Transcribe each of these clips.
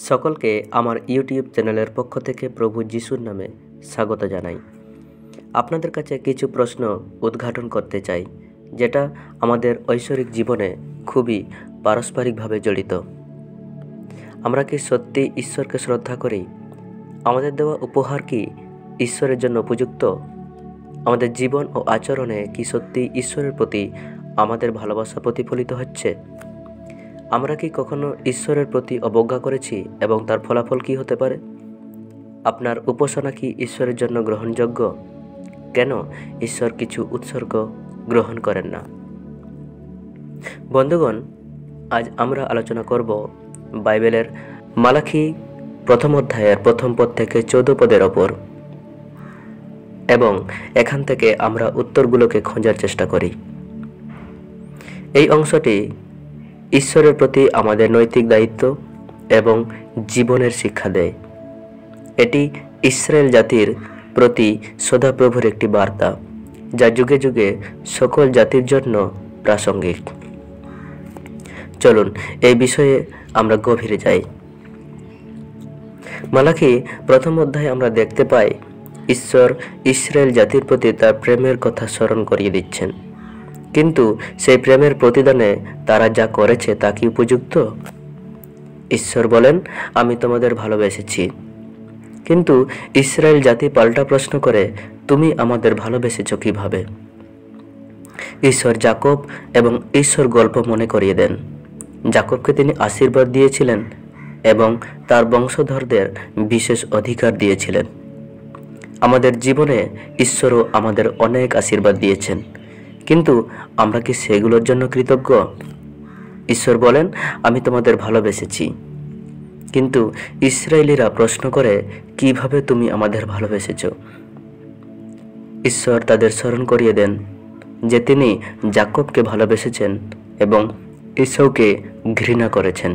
সকলকে আমার ইউটিউব চ্যানেলের পক্ষ থেকে প্রভু যিশুর নামে স্বাগত জানাই। আপনাদের কাছে কিছু প্রশ্ন উদ্ঘাটন করতে চাই, যেটা আমাদের ঐশ্বরিক জীবনে খুবই পারস্পরিকভাবে জড়িত। আমরা কি সত্যি ঈশ্বরকে শ্রদ্ধা করি? আমাদের দেওয়া উপহার কি ঈশ্বরের জন্য উপযুক্ত? আমাদের জীবন ও আচরণে কি সত্যি ঈশ্বরের প্রতি আমাদের ভালোবাসা প্রতিফলিত হচ্ছে? আমরা কি কখনো ঈশ্বরের প্রতি অবজ্ঞা করেছি এবং তার ফলাফল কি হতে পারে? আপনার উপাসনা কি ঈশ্বরের জন্য গ্রহণযোগ্য? কেন ঈশ্বর কিছু উৎসর্গ গ্রহণ করেন না? বন্ধুগণ, আজ আমরা আলোচনা করব বাইবেলের মালাখি প্রথম অধ্যায়ের প্রথম পদ থেকে 14 পদের ওপর, এবং এখান থেকে আমরা উত্তরগুলোকে খোঁজার চেষ্টা করি। এই অংশটি ঈশ্বরের প্রতি আমাদের নৈতিক দায়িত্ব এবং জীবনের শিক্ষা দেয়। এটি ইসরায়েল জাতির প্রতি সদাপ্রভুর একটি বার্তা, যা যুগে যুগে সকল জাতির জন্য প্রাসঙ্গিক। চলুন এই বিষয়ে আমরা গভীরে যাই। মালাখি প্রথম অধ্যায়ে আমরা দেখতে পাই ঈশ্বর ইসরায়েল জাতির প্রতি তার প্রেমের কথা স্মরণ করিয়ে দিচ্ছেন, কিন্তু সেই প্রেমের প্রতিদানে তারা যা করেছে তা কি উপযুক্ত? ঈশ্বর বলেন, আমি তোমাদের ভালোবেসেছি। কিন্তু ইসরায়েল জাতি পাল্টা প্রশ্ন করে, তুমি আমাদের ভালোবেসেছ কিভাবে? ঈশ্বর যাকব এবং ঈশ্বর গল্প মনে করিয়ে দেন। যাকবকে তিনি আশীর্বাদ দিয়েছিলেন এবং তার বংশধরদের বিশেষ অধিকার দিয়েছিলেন। আমাদের জীবনে ঈশ্বরও আমাদের অনেক আশীর্বাদ দিয়েছেন, কিন্তু আমরা কি সেগুলোর জন্য কৃতজ্ঞ? ঈশ্বর বলেন, আমি তোমাদের ভালোবেসেছি। কিন্তু ইসরায়েলিরা প্রশ্ন করে, কিভাবে তুমি আমাদের ভালোবেসেছ? ঈশ্বর তাদের স্মরণ করিয়ে দেন যে তিনি যাকবকে ভালোবেসেছেন এবং ঈসাউকে ঘৃণা করেছেন।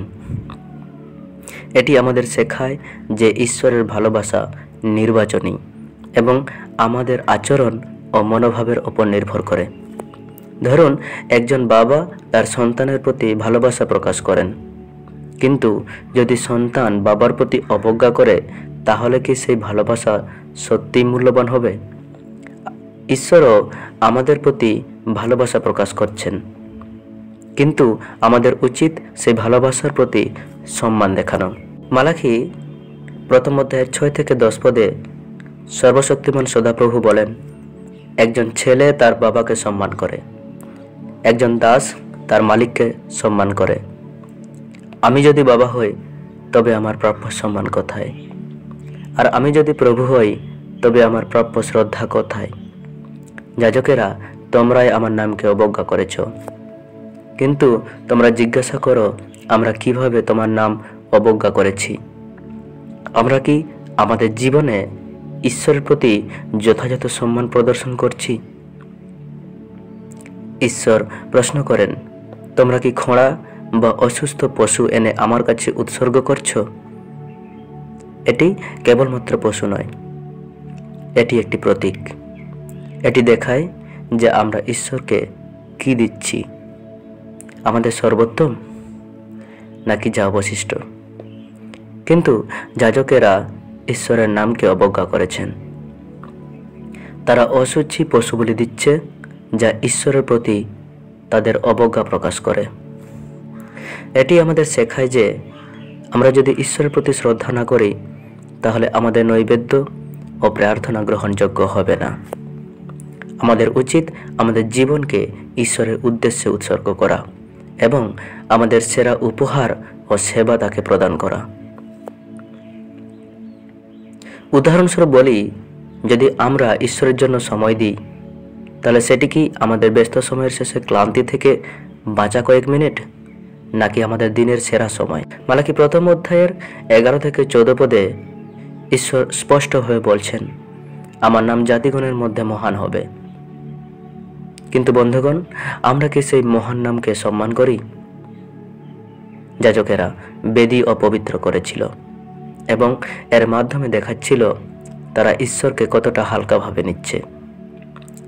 এটি আমাদের শেখায় যে ঈশ্বরের ভালোবাসা নির্বাচনী এবং আমাদের আচরণ ও মনোভাবের ওপর নির্ভর করে। ধরুন, একজন বাবা তার সন্তানের প্রতি ভালোবাসা প্রকাশ করেন, কিন্তু যদি সন্তান বাবার প্রতি অবজ্ঞা করে, তাহলে কি সেই ভালোবাসা সত্যিই মূল্যবান হবে? ঈশ্বরও আমাদের প্রতি ভালোবাসা প্রকাশ করছেন, কিন্তু আমাদের উচিত সেই ভালোবাসার প্রতি সম্মান দেখানো। মালাখি প্রথম অধ্যায়ের 6 থেকে 10 পদে সর্বশক্তিমান সদাপ্রভু বলেন, একজন ছেলে তার বাবাকে সম্মান করে, একজন দাস তার মালিককে সম্মান করে। আমি যদি বাবা হই, তবে আমার প্রাপ্য সম্মান কোথায়? আর আমি যদি প্রভু হই, তবে আমার প্রাপ্য শ্রদ্ধা কোথায়? যাজকেরা, তোমরাই আমার নামকে অবজ্ঞা করেছ, কিন্তু তোমরা জিজ্ঞাসা করো, আমরা কিভাবে তোমার নাম অবজ্ঞা করেছি? আমরা কি আমাদের জীবনে ঈশ্বরের প্রতি যথাযথ সম্মান প্রদর্শন করছি? ঈশ্বর প্রশ্ন করেন, তোমরা কি খোঁড়া বা অসুস্থ পশু এনে আমার কাছে উৎসর্গ করছ? এটি কেবলমাত্র পশু নয়, এটি একটি প্রতীক। এটি দেখায় যে আমরা ঈশ্বরকে কি দিচ্ছি, আমাদের সর্বোত্তম নাকি যা অবশিষ্ট। কিন্তু যাজকেরা ঈশ্বরের নামকে অবজ্ঞা করেছেন। তারা অশুচি পশু বলি দিচ্ছে, যা ঈশ্বরের প্রতি তাদের অবজ্ঞা প্রকাশ করে। এটি আমাদের শেখায় যে আমরা যদি ঈশ্বরের প্রতি শ্রদ্ধা না করি, তাহলে আমাদের নৈবেদ্য ও প্রার্থনা গ্রহণযোগ্য হবে না। আমাদের উচিত আমাদের জীবনকে ঈশ্বরের উদ্দেশ্যে উৎসর্গ করা এবং আমাদের সেরা উপহার ও সেবা তাকে প্রদান করা। উদাহরণস্বরূপ বলি, যদি আমরা ঈশ্বরের জন্য সময় দিই, তাহলে সেটি কি আমাদের ব্যস্ত সময়ের শেষে ক্লান্তি থেকে বাঁচা কয়েক মিনিট, নাকি আমাদের দিনের সেরা সময়? মালাখি প্রথম অধ্যায়ের 11 থেকে 14 পদে ঈশ্বর স্পষ্ট হয়ে বলছেন, আমার নাম জাতিগণের মধ্যে মহান হবে। কিন্তু বন্ধুগণ, আমরা কি সেই মহান নামকে সম্মান করি? যাজকেরা বেদী অপবিত্র করেছিল এবং এর মাধ্যমে দেখাচ্ছিল তারা ঈশ্বরকে কতটা হালকাভাবে নিচ্ছে।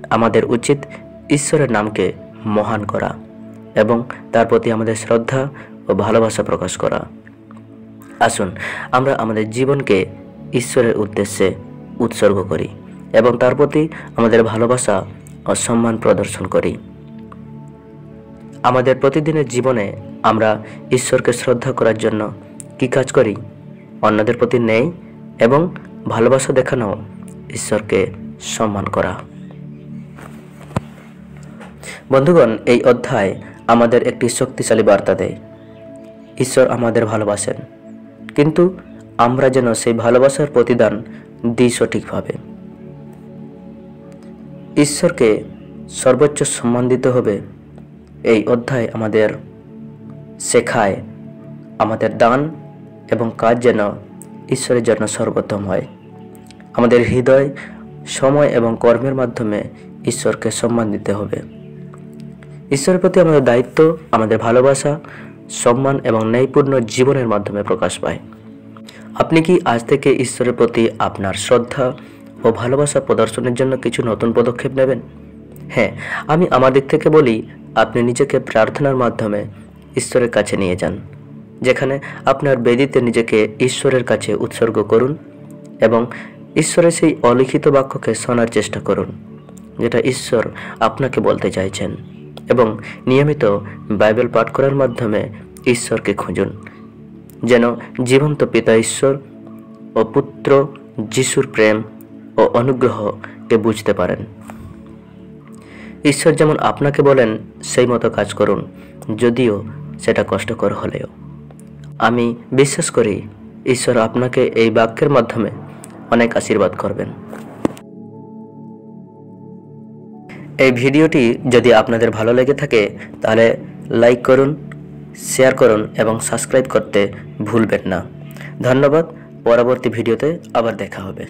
আমাদের উচিত ঈশ্বরের নামকে মহান করা এবং তার প্রতি আমাদের শ্রদ্ধা ও ভালোবাসা প্রকাশ করা। আসুন আমরা আমাদের জীবনকে ঈশ্বরের উদ্দেশ্যে উৎসর্গ করি এবং তার প্রতি আমাদের ভালোবাসা ও সম্মান প্রদর্শন করি। আমাদের প্রতিদিনের জীবনে আমরা ঈশ্বরকে শ্রদ্ধা করার জন্য কি কাজ করি? অন্যদের প্রতি ন্যায় এবং ভালোবাসা দেখানো, ঈশ্বরকে সম্মান করা। বন্ধুগণ, এই অধ্যায় আমাদের একটি শক্তিশালী বার্তা দেয়। ঈশ্বর আমাদের ভালোবাসেন, কিন্তু আমরা যেন সেই ভালোবাসার প্রতিদান দিই সঠিকভাবে। ঈশ্বরকে সর্বোচ্চ সম্মান দিতে হবে। এই অধ্যায় আমাদের শেখায় আমাদের দান এবং কাজ যেন ঈশ্বরের জন্য সর্বোত্তম হয়। আমাদের হৃদয়, সময় এবং কর্মের মাধ্যমে ঈশ্বরকে সম্মান দিতে হবে। ঈশ্বরের প্রতি আমাদের দায়িত্ব আমাদের ভালোবাসা, সম্মান এবং ন্যায়পূর্ণ জীবনের মাধ্যমে প্রকাশ পায়। আপনি কি আজ থেকে ঈশ্বরের প্রতি আপনার শ্রদ্ধা ও ভালোবাসা প্রদর্শনের জন্য কিছু নতুন পদক্ষেপ নেবেন? হ্যাঁ, আমি আমার দিক থেকে বলি, আপনি নিজেকে প্রার্থনার মাধ্যমে ঈশ্বরের কাছে নিয়ে যান, যেখানে আপনার বেদিতে নিজেকে ঈশ্বরের কাছে উৎসর্গ করুন এবং ঈশ্বরের সেই অলিখিত বাক্যকে শোনার চেষ্টা করুন যেটা ঈশ্বর আপনাকে বলতে চাইছেন, এবং নিয়মিত বাইবেল পাঠ করার মাধ্যমে ঈশ্বরকে খুঁজুন, যেন জীবন্ত পিতা ঈশ্বর ও পুত্র যিশুর প্রেম ও অনুগ্রহকে বুঝতে পারেন। ঈশ্বর যেমন আপনাকে বলেন সেই মতো কাজ করুন, যদিও সেটা কষ্টকর হলেও। আমি বিশ্বাস করি ঈশ্বর আপনাকে এই বাক্যের মাধ্যমে অনেক আশীর্বাদ করবেন। এই ভিডিওটি যদি আপনাদের ভালো লেগে থাকে তাহলে লাইক করুন, শেয়ার করুন এবং সাবস্ক্রাইব করতে ভুলবেন না। ধন্যবাদ। পরবর্তী ভিডিওতে আবার দেখা হবে।